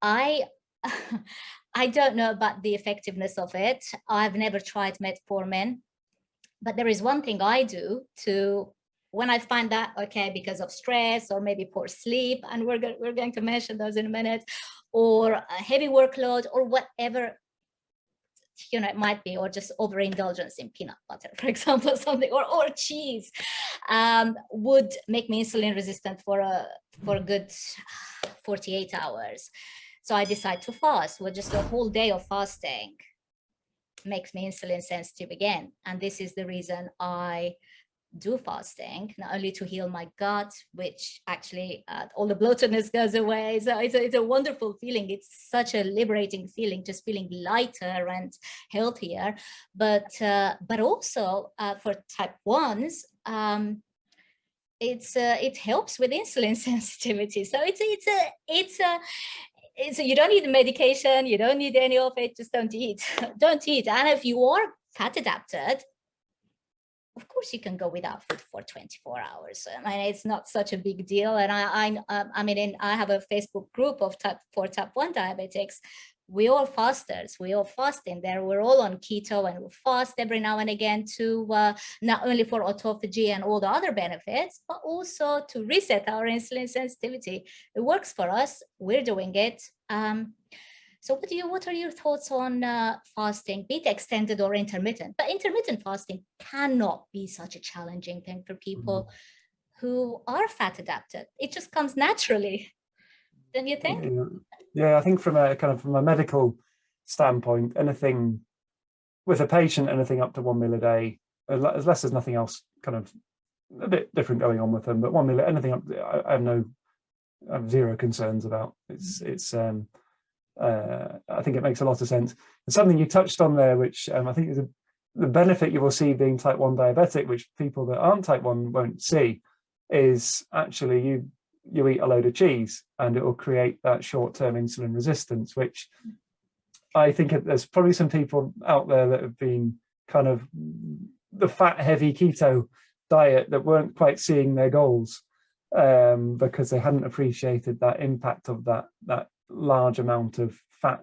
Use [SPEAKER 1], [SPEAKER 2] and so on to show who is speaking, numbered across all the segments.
[SPEAKER 1] I I don't know about the effectiveness of it. I've never tried metformin, but there is one thing I do to, when I find that, okay, because of stress or maybe poor sleep, and we're going to mention those in a minute, or a heavy workload or whatever, it might be, or just overindulgence in peanut butter, for example, something, or cheese, would make me insulin resistant for a good 48 hours. So I decide to fast. Well, just a whole day of fasting makes me insulin sensitive again. And this is the reason I do fasting, not only to heal my gut, which actually all the bloatedness goes away. So it's a wonderful feeling. It's such a liberating feeling, just feeling lighter and healthier. But also for type 1s, it helps with insulin sensitivity. So it's you don't need medication, you don't need any of it, just don't eat. Don't eat. And if you are fat adapted, of course you can go without food for 24 hours. I mean, it's not such a big deal. And I have a Facebook group of type 1 diabetics. We all fasters, we all fast in there. We're all on keto, and we fast every now and again to not only for autophagy and all the other benefits, but also to reset our insulin sensitivity. It works for us. We're doing it. So what are your thoughts on fasting, be it extended or intermittent? But intermittent fasting cannot be such a challenging thing for people who are fat adapted. It just comes naturally, don't you think?
[SPEAKER 2] Yeah, I think from a medical standpoint, anything with a patient, anything up to 1 meal a day, unless there's nothing else kind of a bit different going on with them, but 1 meal, anything up, I have zero concerns about. I think it makes a lot of sense. And something you touched on there, which I think is the benefit you will see being type 1 diabetic, which people that aren't type 1 won't see, is actually you eat a load of cheese and it will create that short-term insulin resistance, which I think there's probably some people out there that have been kind of the fat heavy keto diet that weren't quite seeing their goals because they hadn't appreciated that impact of that large amount of fat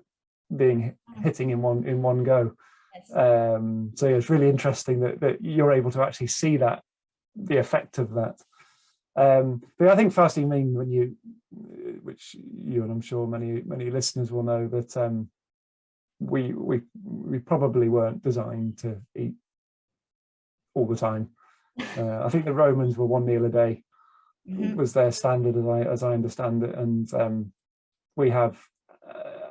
[SPEAKER 2] hitting in one go.
[SPEAKER 1] Yes.
[SPEAKER 2] So yeah, it's really interesting that you're able to actually see the effect of that. But I think fasting means which you and I'm sure many listeners will know, that we probably weren't designed to eat all the time. I think the Romans were 1 meal a day was their standard, as I understand it, and we have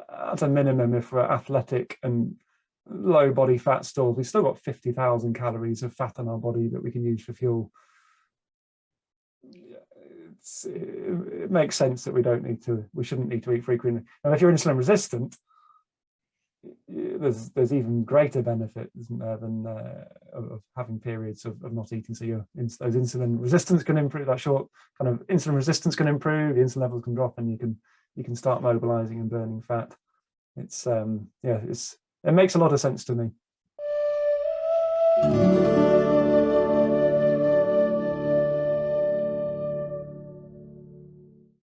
[SPEAKER 2] at a minimum, if we're athletic and low body fat stores, we've still got 50,000 calories of fat in our body that we can use for fuel. It makes sense that we shouldn't need to eat frequently. And if you're insulin resistant, there's even greater benefit, isn't there, than of having periods of not eating. So those insulin resistance can improve, that short kind of insulin resistance can improve, the insulin levels can drop, and you can start mobilizing and burning fat. It makes a lot of sense to me.